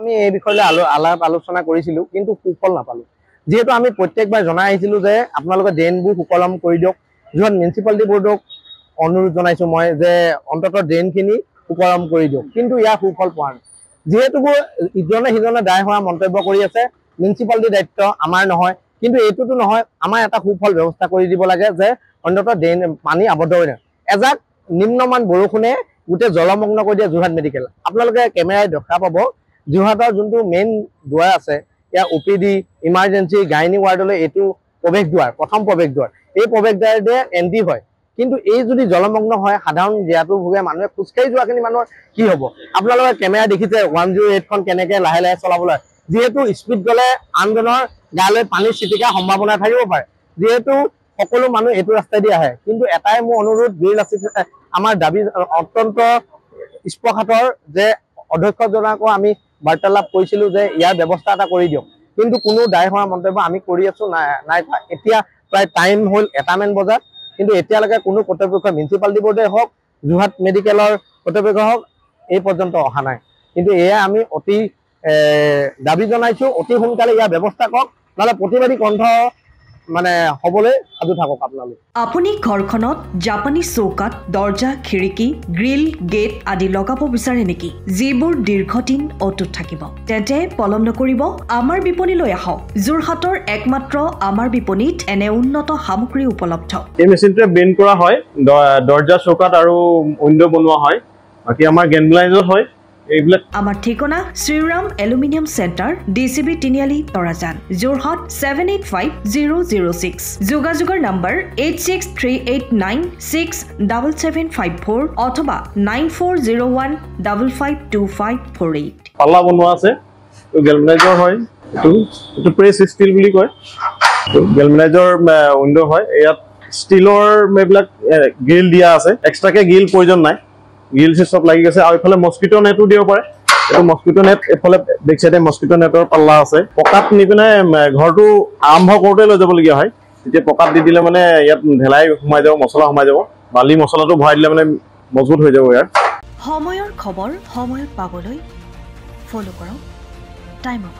আমি এই বিষয়লৈ আলাপ আলোচনা কৰিছিলো কিন্তু সুফল নাপালো যেহেতু আমি প্ৰত্যেকবাৰ জনাই আহিছিলো যে আপোনালোকে ড্ৰেইনবোৰ সুকলম কৰি দিয়ক যোন মিউনিসিপালিটি বোৰ্ডক অনুৰোধ জনাইছো মই যে অন্তত ড্ৰেইনখিনি সুকলম কৰি দিয়ক কিন্তু ইয়াৰ সুফল পোৱা নাই যেহেতু ইজনে সিজনে দায় হোৱা মন্তব্য কৰি আছে মিউনিসিপালিটি দায়িত্ব আমাৰ নহয় কিন্তু এইটোতো নহয় আমাৰ এটা সুফল ব্যৱস্থা কৰি দিব লাগে যে অন্তত ড্ৰেইন পানী আবদ্ধ হৈ থাকে এজাক নিম্নমান বৰষুণে গোটেই জলমগ্ন কৰি দিয়ে যোৰহাট মেডিকেল আপোনালোকে কেমেৰাই দেখা পাব যোৰহাটৰ যোনটো মেইন দুৱাৰ আছে ইয়াৰ ওপিডি ইমাৰ্জেন্সি গাইনী ৱাৰ্ডলৈ এইটো প্ৰৱেশ দুৱাৰ প্ৰথম প্ৰৱেশ দুৱাৰ এই প্ৰৱেশ দ্বাৰেৰে এন্ট্ৰি হয় কিন্তু এই যদি জলমগ্ন হয় সাধাৰণ জিয়াটো ভুগে মানুহে খোজকাঢ়ি যোৱাখিনি মানুহৰ কি হ'ব আপোনালোকে কেমেৰা দেখিছে 108 খন কেনেকৈ লাহে লাহে চলাবলৈ যেহেতু স্পীড গ'লে আনজনৰ গালৈ পানী ছিটিকাৰ সম্ভাৱনা থাকিব পাৰে যেহেতু সকলো মানুহ এইটো ৰাস্তাই দি আহে কিন্তু এটাই মোৰ অনুৰোধ বীৰ আছিল আমাৰ দাবী অত্যন্ত স্পষ্টতৰ যে অধ্যক্ষজনকো আমি বাৰ্তালাপ কৰিছিলো যে ইয়াৰ ব্যৱস্থা এটা কৰি দিয়ক কিন্তু কোনো দায় হোৱা মন্তব্য আমি কৰি আছো নাই এতিয়া প্ৰায় টাইম হ'ল 1মান বজাত কিন্তু এতিয়ালৈকে কোনো কৰ্তৃপক্ষ মিউনিসিপালিটি বোৰ্ডে হওক যোৰহাট মেডিকেলৰ কৰ্তৃপক্ষ হওক এই পৰ্যন্ত অহা নাই কিন্তু এয়া আমি অতি দাবী জনাইছো অতি সোনকালে ইয়াৰ ব্যৱস্থা কৰক নহলে প্ৰতিবাদী কণ্ঠ মানে হবলৈ সাজু থাকক আপোনালোক আপুনি ঘৰখনত জাপানী চৌকাত দৰ্জা খিৰিকী গ্ৰিল গেট আদি লগাব বিচাৰে নেকি যিবোৰ দীৰ্ঘদিন অটুট থাকিব তেন্তে পলম নকৰিব আমাৰ বিপণীলৈ আহক যোৰহাটৰ একমাত্ৰ আমাৰ বিপণীত এনে উন্নত সামগ্ৰী উপলব্ধ এই মেচিনটোৱে বেণ্ড কৰা হয় দৰ্জা চৌকাত আৰু উইন্ডো বনোৱা হয় বাকি আমাৰ গেনলাইজৰ হয় এইবিলাক আমাৰ ঠিকনা শ্ৰীৰাম এলুমিনিয়াম সেন্টাৰ ডিসিবি তিনিআলি তৰাজান যোৰহাট 785006 যোগাযোগৰ নম্বৰ 8638967754 অথবা 9401552548 পাল্লা বনোৱা আছে তো গেলভেনাইজৰ হয় এটো প্ৰেছ ষ্টিল বুলি কয় তো গেলভেনাইজৰ উইন্ডো হয় ইয়াত ষ্টিলৰ মেবিলাক গ্ৰিল দিয়া আছে এক্সট্ৰাকে গ্ৰিল প্ৰয়োজন নাই গ্ৰিল সব লাগি গেছে আৰু ইফালে মস্কিটো নেটও দিব পাৰে এটো মস্কিটো নেট এফালে বেক সাইডে মস্কিটো নেটৰ পাল্লা আছে পকাত নিপিনে ঘৰটো আৰম্ভ কৰোতে লৈ যাব লগিয়া হয় তেতিয়া পকাত দি দিলে মানে ইয়াত ঢেলাই সোমাই যাব মছলা সোমাই যাব বালি মছলাটো ভৰাই দিলে মানে মজবুত হৈ যাব ইয়াৰ সময়ৰ খবৰ সময়ত পাবলৈ ফলো কৰক টাইম অফ